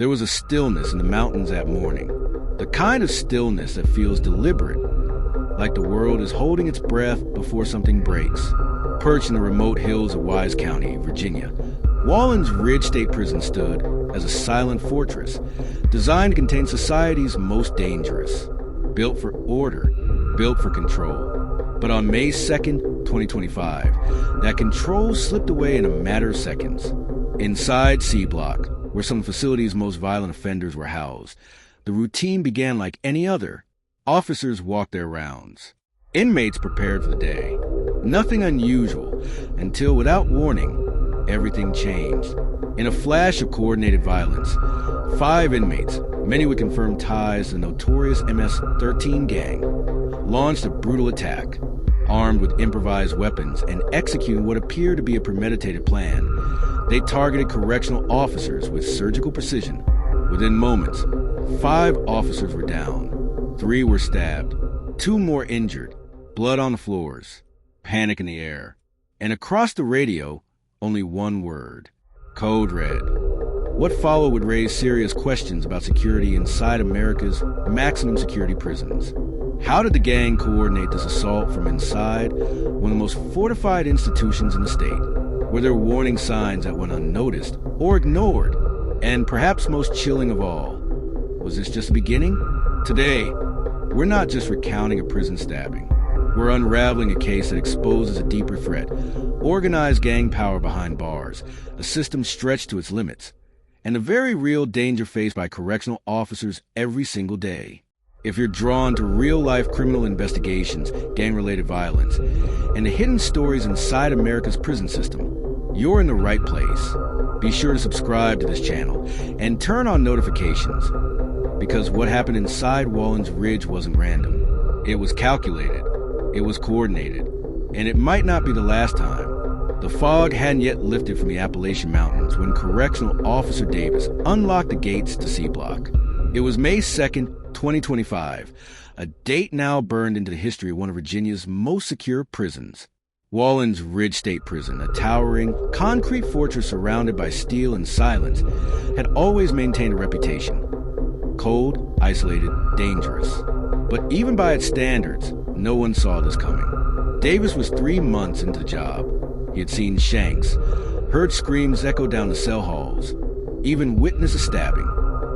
There was a stillness in the mountains that morning, the kind of stillness that feels deliberate, like the world is holding its breath before something breaks. Perched in the remote hills of Wise County, Virginia, Wallen's Ridge State Prison stood as a silent fortress, designed to contain society's most dangerous. Built for order, built for control. But on May 2nd, 2025, that control slipped away in a matter of seconds. Inside C Block, where some of the facility's most violent offenders were housed, the routine began like any other. Officers walked their rounds. Inmates prepared for the day. Nothing unusual, until without warning, everything changed. In a flash of coordinated violence, 5 inmates, many with confirmed ties to the notorious MS-13 gang, launched a brutal attack. Armed with improvised weapons and executing what appeared to be a premeditated plan, they targeted correctional officers with surgical precision. Within moments, 5 officers were down, 3 were stabbed, 2 more injured, blood on the floors, panic in the air, and across the radio, only one word: Code Red. What followed would raise serious questions about security inside America's maximum security prisons. How did the gang coordinate this assault from inside one of the most fortified institutions in the state? Were there warning signs that went unnoticed or ignored? And perhaps most chilling of all, was this just the beginning? Today, we're not just recounting a prison stabbing. We're unraveling a case that exposes a deeper threat: organized gang power behind bars, a system stretched to its limits, and the very real danger faced by correctional officers every single day. If you're drawn to real-life criminal investigations, gang-related violence, and the hidden stories inside America's prison system, you're in the right place. Be sure to subscribe to this channel and turn on notifications, because what happened inside Wallen's Ridge wasn't random. It was calculated, it was coordinated, and it might not be the last time. The fog hadn't yet lifted from the Appalachian Mountains when Correctional Officer Davis unlocked the gates to C Block. It was May 2nd, 2025, a date now burned into the history of one of Virginia's most secure prisons. Wallen's Ridge State Prison, a towering, concrete fortress surrounded by steel and silence, had always maintained a reputation. Cold, isolated, dangerous. But even by its standards, no one saw this coming. Davis was 3 months into the job. He had seen shanks, heard screams echo down the cell halls, even witnessed a stabbing.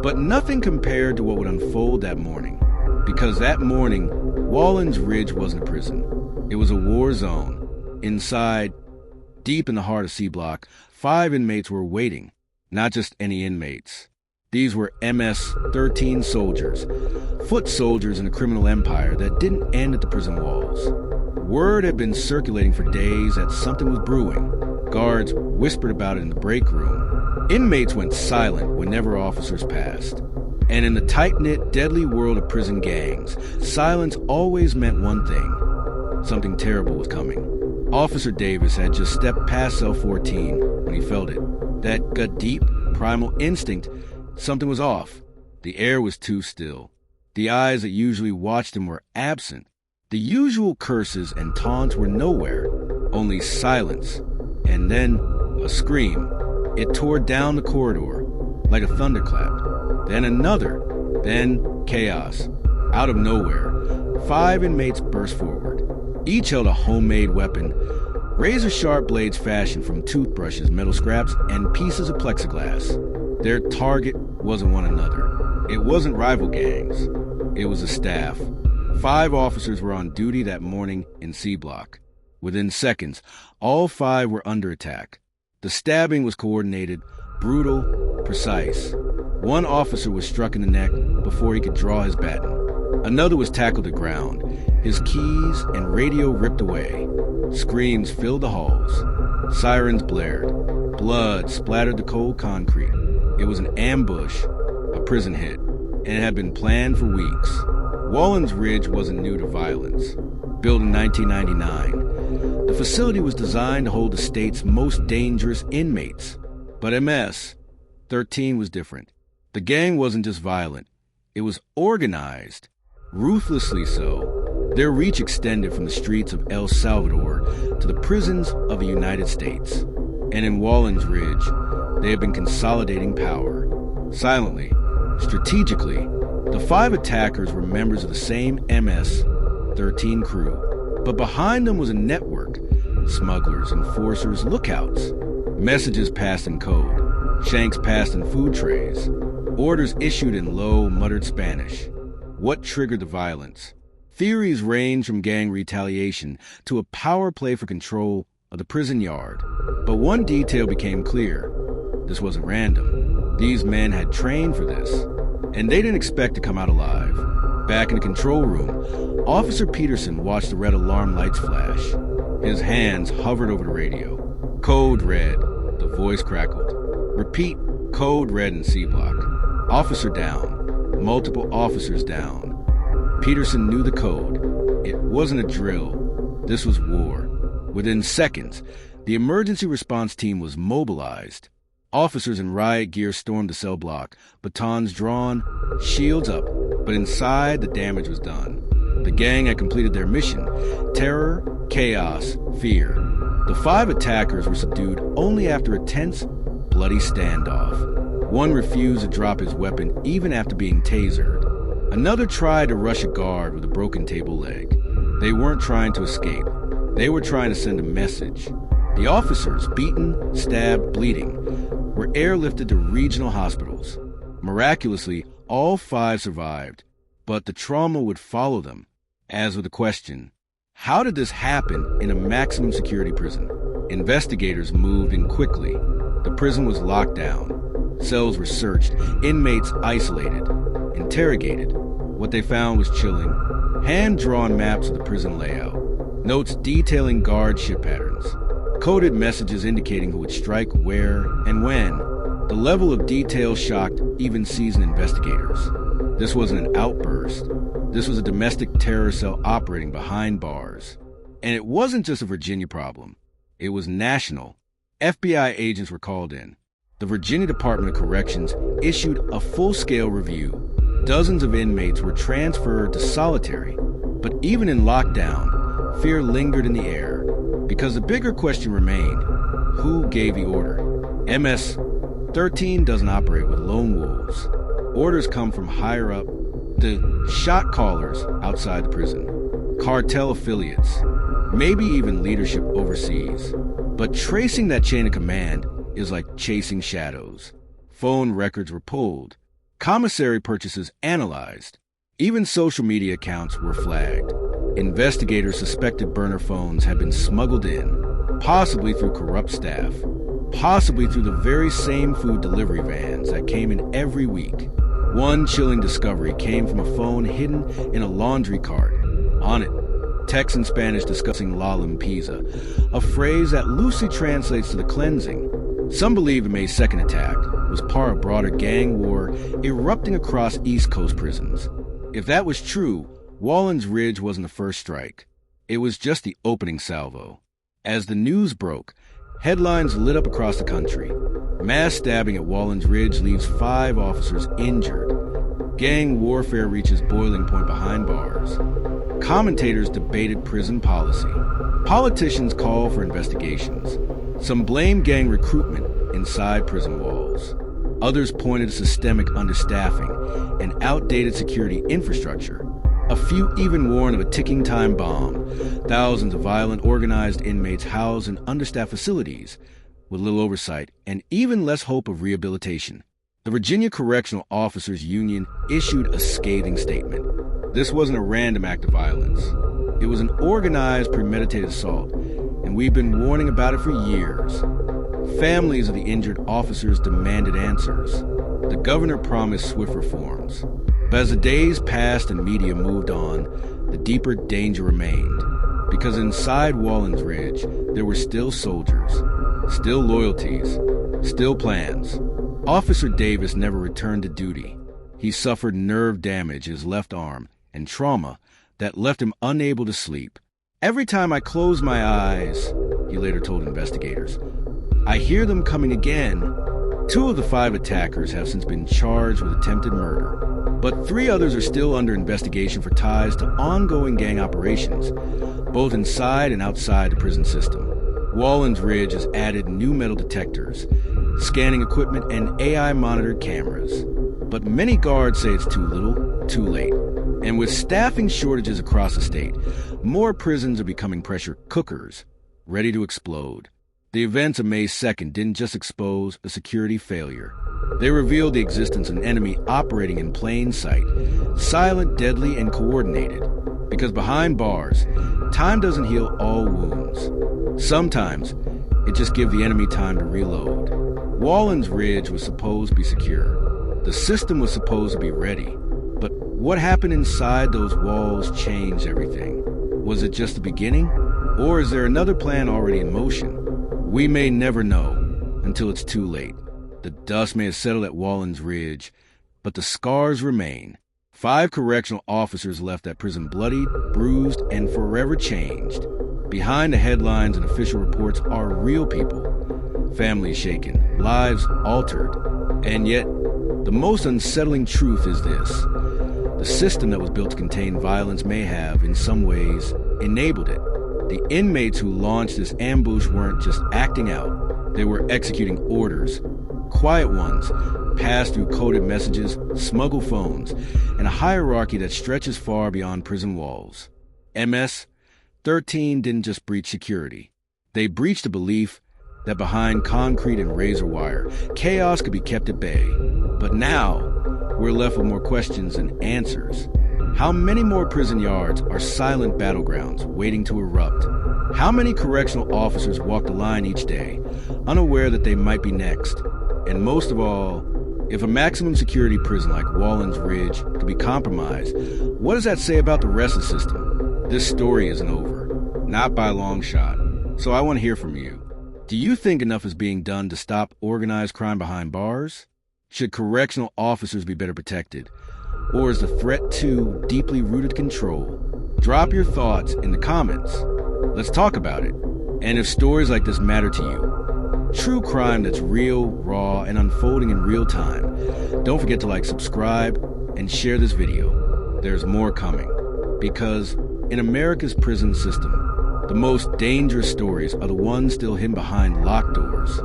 But nothing compared to what would unfold that morning. Because that morning, Wallen's Ridge wasn't a prison. It was a war zone. Inside, deep in the heart of C Block, 5 inmates were waiting. Not just any inmates. These were MS-13 soldiers, foot soldiers in a criminal empire that didn't end at the prison walls. Word had been circulating for days that something was brewing. Guards whispered about it in the break room. Inmates went silent whenever officers passed. And in the tight-knit, deadly world of prison gangs, silence always meant one thing: something terrible was coming. Officer Davis had just stepped past cell 14 when he felt it. That gut-deep, primal instinct, something was off. The air was too still. The eyes that usually watched him were absent. The usual curses and taunts were nowhere, only silence. And then, a scream. It tore down the corridor, like a thunderclap. Then another. Then chaos. Out of nowhere, 5 inmates burst forward. Each held a homemade weapon, razor-sharp blades fashioned from toothbrushes, metal scraps, and pieces of plexiglass. Their target wasn't one another. It wasn't rival gangs. It was the staff. 5 officers were on duty that morning in C Block. Within seconds, all 5 were under attack. The stabbing was coordinated, brutal, precise. One officer was struck in the neck before he could draw his baton. Another was tackled to the ground, his keys and radio ripped away. Screams filled the halls. Sirens blared. Blood splattered the cold concrete. It was an ambush, a prison hit, and it had been planned for weeks. Wallen's Ridge wasn't new to violence. Built in 1999, the facility was designed to hold the state's most dangerous inmates. But MS-13 was different. The gang wasn't just violent. It was organized, ruthlessly so. Their reach extended from the streets of El Salvador to the prisons of the United States. And in Wallen's Ridge, they had been consolidating power. Silently, strategically, the 5 attackers were members of the same MS-13 crew, but behind them was a network: smugglers, enforcers, lookouts. Messages passed in code, shanks passed in food trays, orders issued in low, muttered Spanish. What triggered the violence? Theories range from gang retaliation to a power play for control of the prison yard. But one detail became clear: this wasn't random. These men had trained for this, and they didn't expect to come out alive. Back in the control room, Officer Peterson watched the red alarm lights flash. His hands hovered over the radio. Code red, the voice crackled. Repeat, code red in C block. Officer down. Multiple officers down. Peterson knew the code. It wasn't a drill. This was war. Within seconds, the emergency response team was mobilized. Officers in riot gear stormed the cell block, batons drawn, shields up, but inside the damage was done. The gang had completed their mission: terror, chaos, fear. The 5 attackers were subdued only after a tense, bloody standoff. One refused to drop his weapon even after being tasered. Another tried to rush a guard with a broken table leg. They weren't trying to escape. They were trying to send a message. The officers, beaten, stabbed, bleeding, were airlifted to regional hospitals. Miraculously, all 5 survived, but the trauma would follow them. As with the question, how did this happen in a maximum security prison? Investigators moved in quickly. The prison was locked down. Cells were searched, inmates isolated, interrogated. What they found was chilling. Hand-drawn maps of the prison layout, notes detailing guard shift patterns, coded messages indicating who would strike where and when. The level of detail shocked even seasoned investigators. This wasn't an outburst. This was a domestic terror cell operating behind bars. And it wasn't just a Virginia problem. It was national. FBI agents were called in. The Virginia Department of Corrections issued a full-scale review. Dozens of inmates were transferred to solitary. But even in lockdown, fear lingered in the air, because the bigger question remained: who gave the order? MS-13 doesn't operate with lone wolves. Orders come from higher up, the shot callers outside the prison, cartel affiliates, maybe even leadership overseas. But tracing that chain of command is like chasing shadows. Phone records were pulled, commissary purchases analyzed, even social media accounts were flagged. Investigators suspected burner phones had been smuggled in, possibly through corrupt staff, possibly through the very same food delivery vans that came in every week. One chilling discovery came from a phone hidden in a laundry cart. On it, text in Spanish discussing la limpieza, a phrase that loosely translates to the cleansing. Some believe the May 2nd attack was part of broader gang war erupting across East Coast prisons. If that was true, Wallens Ridge wasn't the first strike. It was just the opening salvo. As the news broke, headlines lit up across the country. Mass stabbing at Wallens Ridge leaves 5 officers injured. Gang warfare reaches boiling point behind bars. Commentators debated prison policy. Politicians called for investigations. Some blamed gang recruitment inside prison walls. Others pointed to systemic understaffing and outdated security infrastructure. A few even warned of a ticking time bomb. Thousands of violent, organized inmates housed in understaffed facilities with little oversight and even less hope of rehabilitation. The Virginia Correctional Officers Union issued a scathing statement. This wasn't a random act of violence. It was an organized, premeditated assault, and we've been warning about it for years. Families of the injured officers demanded answers. The governor promised swift reforms. But as the days passed and media moved on, the deeper danger remained. Because inside Wallens Ridge, there were still soldiers, still loyalties, still plans. Officer Davis never returned to duty. He suffered nerve damage in his left arm and trauma that left him unable to sleep. Every time I close my eyes, he later told investigators, I hear them coming again. 2 of the 5 attackers have since been charged with attempted murder, but 3 others are still under investigation for ties to ongoing gang operations, both inside and outside the prison system. Wallens Ridge has added new metal detectors, scanning equipment, and AI-monitored cameras. But many guards say it's too little, too late. And with staffing shortages across the state, more prisons are becoming pressure cookers, ready to explode. The events of May 2nd didn't just expose a security failure. They revealed the existence of an enemy operating in plain sight, silent, deadly, and coordinated. Because behind bars, time doesn't heal all wounds. Sometimes, it just gives the enemy time to reload. Wallens Ridge was supposed to be secure. The system was supposed to be ready. But what happened inside those walls changed everything. Was it just the beginning? Or is there another plan already in motion? We may never know until it's too late. The dust may have settled at Wallens Ridge, but the scars remain. 5 correctional officers left that prison bloodied, bruised, and forever changed. Behind the headlines and official reports are real people. Families shaken, lives altered. And yet, the most unsettling truth is this. The system that was built to contain violence may have, in some ways, enabled it. The inmates who launched this ambush weren't just acting out. They were executing orders. Quiet ones, passed through coded messages, smuggled phones, and a hierarchy that stretches far beyond prison walls. MS-13 didn't just breach security. They breached a belief that behind concrete and razor wire, chaos could be kept at bay. But now, we're left with more questions than answers. How many more prison yards are silent battlegrounds waiting to erupt? How many correctional officers walk the line each day, unaware that they might be next? And most of all, if a maximum security prison like Wallens Ridge could be compromised, what does that say about the rest of the system? This story isn't over, not by a long shot. So I want to hear from you. Do you think enough is being done to stop organized crime behind bars? Should correctional officers be better protected? Or is the threat too deeply rooted control? Drop your thoughts in the comments. Let's talk about it. And if stories like this matter to you, true crime that's real, raw, and unfolding in real time, don't forget to like, subscribe, and share this video. There's more coming. Because in America's prison system, the most dangerous stories are the ones still hidden behind locked doors.